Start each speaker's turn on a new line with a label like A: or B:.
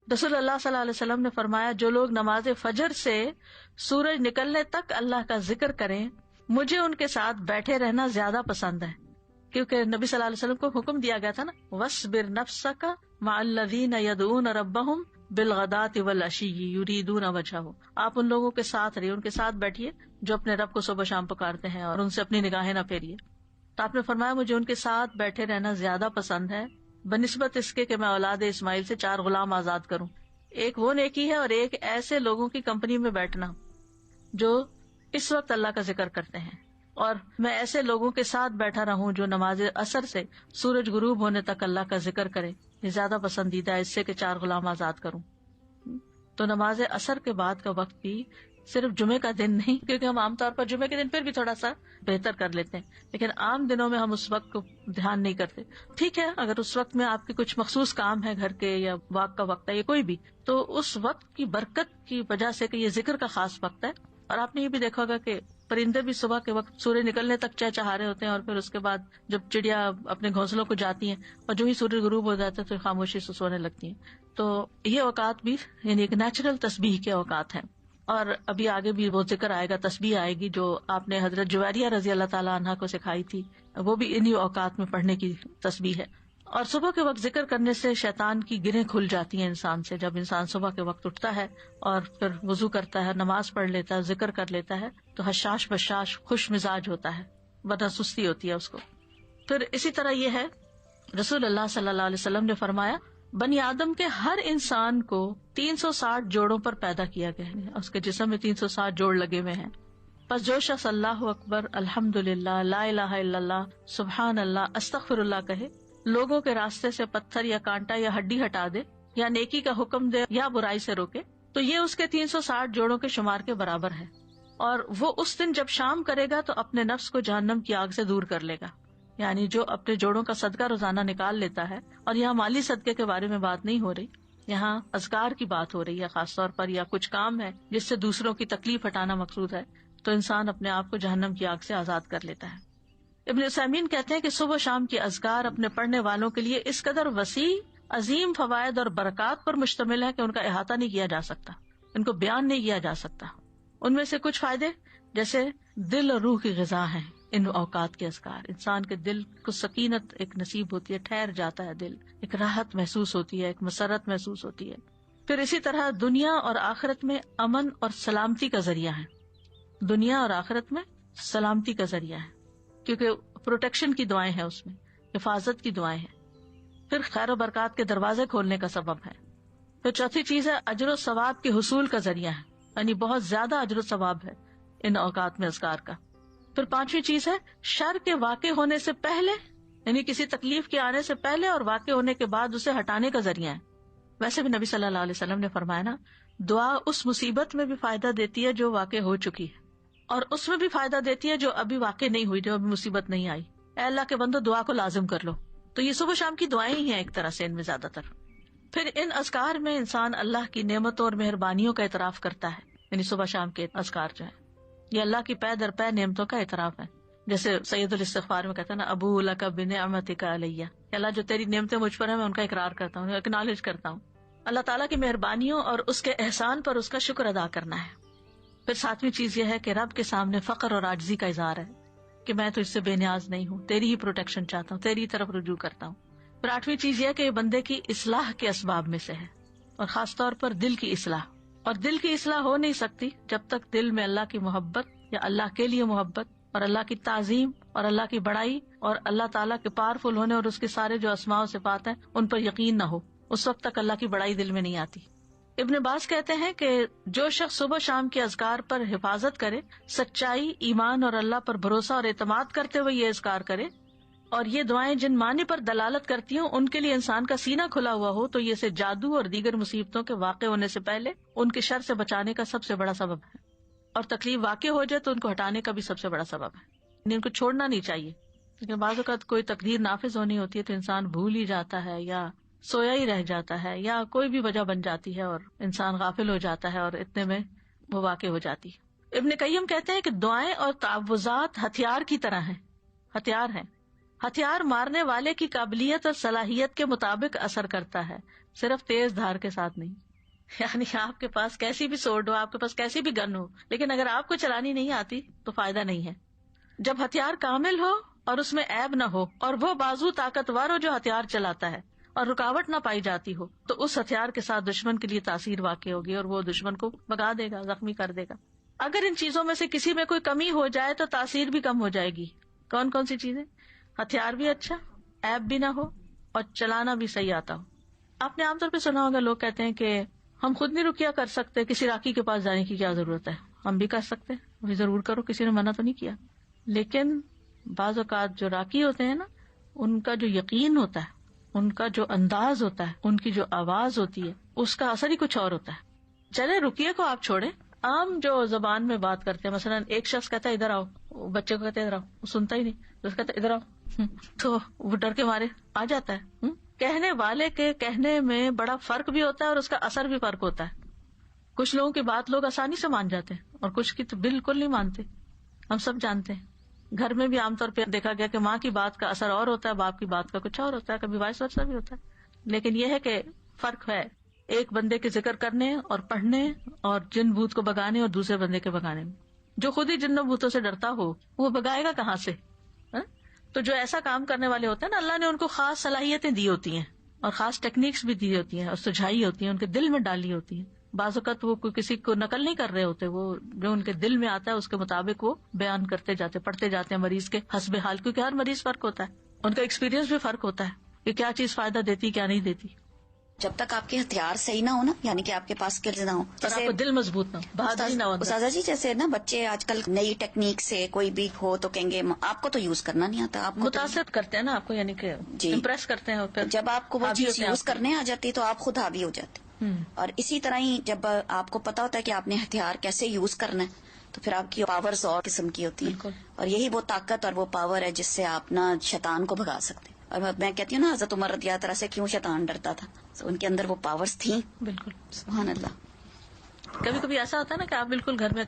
A: رسول اللہ صلی اللہ علیہ وسلم نے فرمایا جو لوگ نماز فجر سے سورج نکلنے تک اللہ کا ذکر کریں مجھے ان کے ساتھ بیٹھے رہنا زیادہ پسند ہے، کیونکہ نبی صلی اللہ علیہ وسلم کو حکم دیا گیا تھا نا وَاصْبِرْ نَفْسَكَ مَعَ الَّذِينَ يَدْعُونَ رَبَّهُمْ بِالْغَدَاةِ وَالْعَشِيِّ يُرِيدُونَ وَجْهَهُ، آپ ان لوگوں کے ساتھ رہیے، ان کے ساتھ بیٹھیے جو اپنے رب کو صبح شام پکارتے ہیں اور ان سے اپنی نگاہیں نہ پھیریے۔ تو آپ نے فرمایا مجھے ان کے ساتھ بیٹھے رہنا زیادہ پسند ہے بنسبت اس کے کہ میں اولاد اسماعیل سے 4 غلام آزاد کروں۔ ایک وہ نیکی ہے اور ایک ایسے لوگوں کی کمپنی میں بیٹھنا جو اس وقت اللہ کا ذکر کرتے ہیں، اور میں ایسے لوگوں کے ساتھ بیٹھا رہوں جو نماز عصر سے سورج غروب ہونے تک اللہ کا ذکر کرے، یہ زیادہ پسندیدہ ہے اس سے کہ 4 غلام آزاد کروں۔ تو نماز عصر کے بعد کا وقت بھی صرف جمعے کا دن نہیں، کیونکہ ہم عام طور پر جمعے کے دن پھر بھی تھوڑا سا بہتر کر لیتے ہیں، لیکن عام دنوں میں ہم اس وقت کو دھیان نہیں کرتے۔ ٹھیک ہے، اگر اس وقت میں آپ کے کچھ مخصوص کام ہے گھر کے یا واک کا وقت ہے یا کوئی بھی، تو اس وقت کی برکت کی وجہ سے کہ یہ ذکر کا خاص وقت ہے۔ اور آپ نے یہ بھی دیکھا ہوگا کہ پرندے بھی صبح کے وقت سورج نکلنے تک چہچہا رہے ہوتے ہیں، اور پھر اس کے بعد جب چڑیا اپنے گھونسلوں کو جاتی ہیں اور جو ہی سورج غروب ہو جاتا ہے تو خاموشی سے سونے لگتی ہیں۔ تو یہ اوقات بھی یعنی ایک نیچرل تسبیح کے اوقات ہیں۔ اور ابھی آگے بھی وہ ذکر آئے گا، تسبیح آئے گی جو آپ نے حضرت جویریہ رضی اللہ تعالیٰ عنہا کو سکھائی تھی، وہ بھی انہی اوقات میں پڑھنے کی تسبیح ہے۔ اور صبح کے وقت ذکر کرنے سے شیطان کی گرہیں کھل جاتی ہیں انسان سے۔ جب انسان صبح کے وقت اٹھتا ہے اور پھر وضو کرتا ہے، نماز پڑھ لیتا ہے، ذکر کر لیتا ہے، تو حشاش بشاش خوش مزاج ہوتا ہے، ورنہ سستی ہوتی ہے اس کو۔ پھر اسی طرح یہ ہے، رسول اللہ صلی اللہ علیہ وسلم نے فرمایا بنی آدم کے ہر انسان کو 360 جوڑوں پر پیدا کیا گیا ہے، اس کے جسم میں 360 جوڑ لگے ہوئے ہیں۔ پس جو شخص اللہ اکبر، الحمدللہ، لا الہ الا اللہ، سبحان اللہ، استغفر اللہ کہے، لوگوں کے راستے سے پتھر یا کانٹا یا ہڈی ہٹا دے، یا نیکی کا حکم دے یا برائی سے روکے، تو یہ اس کے 360 جوڑوں کے شمار کے برابر ہے، اور وہ اس دن جب شام کرے گا تو اپنے نفس کو جہنم کی آگ سے دور کر لے گا۔ یعنی جو اپنے جوڑوں کا صدقہ روزانہ نکال لیتا ہے، اور یہاں مالی صدقے کے بارے میں بات نہیں ہو رہی، یہاں اذکار کی بات ہو رہی ہے خاص طور پر، یا کچھ کام ہے جس سے دوسروں کی تکلیف ہٹانا مقصود ہے، تو انسان اپنے آپ کو جہنم کی آگ سے آزاد کر لیتا ہے۔ ابن عثیمین کہتے ہیں کہ صبح شام کی اذکار اپنے پڑھنے والوں کے لیے اس قدر وسیع عظیم فوائد اور برکات پر مشتمل ہے کہ ان کا احاطہ نہیں کیا جا سکتا، ان کو بیان نہیں کیا جا سکتا۔ ان میں سے کچھ فائدے جیسے دل اور روح کی غذا ہیں ان اوقات کے اذکار، انسان کے دل کو سکینت ایک نصیب ہوتی ہے، ٹھہر جاتا ہے دل، ایک راحت محسوس ہوتی ہے، ایک مسرت محسوس ہوتی ہے۔ پھر اسی طرح دنیا اور آخرت میں امن اور سلامتی کا ذریعہ ہے، دنیا اور آخرت میں سلامتی کا ذریعہ ہے، کیونکہ پروٹیکشن کی دعائیں ہیں، اس میں حفاظت کی دعائیں ہیں۔ پھر خیر و برکات کے دروازے کھولنے کا سبب ہے۔ پھر چوتھی چیز ہے اجر و ثواب کے حصول کا ذریعہ ہے، یعنی بہت زیادہ اجر و ثواب ہے ان اوقات میں اذکار کا۔ پھر پانچویں چیز ہے شر کے واقع ہونے سے پہلے، یعنی کسی تکلیف کے آنے سے پہلے اور واقع ہونے کے بعد اسے ہٹانے کا ذریعہ ہے۔ ویسے بھی نبی صلی اللہ علیہ وسلم نے فرمایا نا، دعا اس مصیبت میں بھی فائدہ دیتی ہے جو واقع ہو چکی ہے، اور اس میں بھی فائدہ دیتی ہے جو ابھی واقع نہیں ہوئی، جو ابھی مصیبت نہیں آئی۔ اے اللہ کے بندو دعا کو لازم کر لو۔ تو یہ صبح شام کی دعائیں ہی ہیں ایک طرح سے ان میں زیادہ تر۔ پھر ان اذکار میں انسان اللہ کی نعمتوں اور مہربانیوں کا اعتراف کرتا ہے، یعنی صبح شام کے اذکار جو ہے یہ اللہ کی پے در پے نعمتوں کا اعتراف ہے۔ جیسے سید الاستغفار میں کہتا ہے نا، ابو لک بنعمتک علیہ، کہ اللہ جو تیری نعمتیں مجھ پر ہیں میں ان کا اقرار کرتا ہوں، اکنالج کرتا ہوں۔ اللہ تعالیٰ کی مہربانیوں اور اس کے احسان پر اس کا شکر ادا کرنا ہے۔ پھر ساتویں چیز یہ ہے کہ رب کے سامنے فقر اور عاجزی کا اظہار ہے کہ میں تو اس سے بے نیاز نہیں ہوں، تیری ہی پروٹیکشن چاہتا ہوں، تیری طرف رجوع کرتا ہوں۔ پھر آٹھویں چیز یہ ہے کہ بندے کی اصلاح کے اسباب میں سے ہے، اور خاص طور پر دل کی اصلاح۔ اور دل کی اصلاح ہو نہیں سکتی جب تک دل میں اللہ کی محبت یا اللہ کے لیے محبت اور اللہ کی تعظیم اور اللہ کی بڑائی اور اللہ تعالیٰ کے پاورفل ہونے اور اس کے سارے جو اسماء و صفات ہیں ان پر یقین نہ ہو، اس وقت تک اللہ کی بڑائی دل میں نہیں آتی۔ ابن باز کہتے ہیں کہ جو شخص صبح شام کے اذکار پر حفاظت کرے، سچائی، ایمان اور اللہ پر بھروسہ اور اعتماد کرتے ہوئے یہ اذکار کرے، اور یہ دعائیں جن معنی پر دلالت کرتی ہوں ان کے لیے انسان کا سینہ کھلا ہوا ہو، تو یہ اسے جادو اور دیگر مصیبتوں کے واقع ہونے سے پہلے ان کے شر سے بچانے کا سب سے بڑا سبب ہے، اور تکلیف واقع ہو جائے تو ان کو ہٹانے کا بھی سب سے بڑا سبب ہے، یعنی ان کو چھوڑنا نہیں چاہیے۔ لیکن بعض اوقات کوئی تقدیر نافذ ہونی ہوتی ہے تو انسان بھول ہی جاتا ہے، یا سویا ہی رہ جاتا ہے، یا کوئی بھی وجہ بن جاتی ہے اور انسان غافل ہو جاتا ہے، اور اتنے میں وہ واقع ہو جاتی ہے۔ ابن قیم کہتے ہیں کہ دعائیں اور تعوذات ہتھیار کی طرح ہیں، ہتھیار ہیں۔ ہتھیار مارنے والے کی قابلیت اور صلاحیت کے مطابق اثر کرتا ہے، صرف تیز دھار کے ساتھ نہیں. یعنی آپ کے پاس کیسی بھی سوڈ ہو، آپ کے پاس کیسی بھی گن ہو، لیکن اگر آپ کو چلانی نہیں آتی تو فائدہ نہیں ہے. جب ہتھیار کامل ہو اور اس میں عیب نہ ہو، اور وہ بازو طاقتور ہو جو ہتھیار چلاتا ہے، اور رکاوٹ نہ پائی جاتی ہو، تو اس ہتھیار کے ساتھ دشمن کے لیے تاثیر واقع ہوگی اور وہ دشمن کو بھگا دے گا، زخمی کر دے گا. اگر ان چیزوں میں سے کسی میں کوئی کمی ہو جائے تو تاثیر بھی کم ہو جائے گی. کون کون سی چیزیں؟ ہتھیار بھی اچھا، عیب بھی نہ ہو، اور چلانا بھی صحیح آتا ہو. آپ نے عام طور پہ سنا ہوگا لوگ کہتے ہیں کہ ہم خود نہیں رقیہ کر سکتے، کسی راکی کے پاس جانے کی کیا ضرورت ہے. ہم بھی کر سکتے ہیں، وہی ضرور کرو، کسی نے منع تو نہیں کیا. لیکن بعض اوقات جو راکی ہوتے ہیں نا، ان کا جو یقین ہوتا ہے، ان کا جو انداز ہوتا ہے، ان کی جو آواز ہوتی ہے، اس کا اثر ہی کچھ اور ہوتا ہے. چلے رقیے کو آپ چھوڑیں، عام جو زبان میں بات کرتے ہیں، مثلا ایک شخص کہتا ہے ادھر آؤ، وہ بچے کو کہتے ہیں ادھر آؤ، وہ سنتا ہی نہیں، تو کہتا ہے ادھر آؤ، تو وہ ڈر کے مارے آ جاتا ہے. کہنے والے کے کہنے میں بڑا فرق بھی ہوتا ہے اور اس کا اثر بھی فرق ہوتا ہے. کچھ لوگوں کی بات لوگ آسانی سے مان جاتے ہیں اور کچھ کی تو بالکل نہیں مانتے. ہم سب جانتے ہیں، گھر میں بھی عام طور پہ دیکھا گیا کہ ماں کی بات کا اثر اور ہوتا ہے، باپ کی بات کا کچھ اور ہوتا ہے، کبھی وائس ورثا بھی ہوتا ہے. لیکن یہ ہے کہ فرق ہے ایک بندے کے ذکر کرنے اور پڑھنے اور جن بھوت کو بگانے اور دوسرے بندے کے بگانے میں. جو خود ہی جن بھوتوں سے ڈرتا ہو وہ بگائے گا کہاں سے؟ تو جو ایسا کام کرنے والے ہوتے ہیں نا، اللہ نے ان کو خاص صلاحیتیں دی ہوتی ہیں اور خاص ٹیکنیکس بھی دی ہوتی ہیں اور سجھائی ہوتی ہیں، ان کے دل میں ڈالی ہوتی ہیں. بعض اوقات وہ کسی کو نقل نہیں کر رہے ہوتے، وہ جو ان کے دل میں آتا ہے اس کے مطابق وہ بیان کرتے جاتے، پڑھتے جاتے ہیں مریض کے حسب حال، کیونکہ ہر مریض فرق ہوتا ہے، ان کا ایکسپیرینس بھی فرق ہوتا ہے کہ کیا چیز فائدہ دیتی کیا نہیں دیتی.
B: جب تک آپ کے ہتھیار صحیح نہ ہو نا، یعنی کہ آپ کے پاس اسکلز نہ ہو،
A: اور آپ کو دل مضبوط نہ ہو، بہادری نہ ہو.
B: استاذہ جی جیسے نا بچے آج کل نئی ٹیکنیک سے کوئی بھی ہو تو کہیں گے آپ کو تو یوز کرنا نہیں آتا، آپ کو
A: متاثر کرتے ہیں نا آپ کو، یعنی کہ امپریس کرتے ہیں، اور پھر
B: جب آپ کو وہ چیز یوز کرنے آ جاتی تو آپ خود حاوی ہو جاتے. اور اسی طرح ہی جب آپ کو پتا ہوتا ہے کہ آپ نے ہتھیار کیسے یوز کرنا ہے تو پھر آپ کی پاورز اور قسم کی ہوتی ہیں، اور یہی وہ طاقت اور وہ پاور ہے جس سے آپ نا شیطان کو بھگا سکتے ہیں. اور میں کہتی ہوں نا حضرت عمر رضی اللہ عنہ سے کیوں شیطان ڈرتا تھا، ان کے اندر وہ پاورز تھیں.
A: بالکل
B: سبحان اللہ.
A: کبھی کبھی ایسا ہوتا ہے نا کہ آپ بالکل گھر میں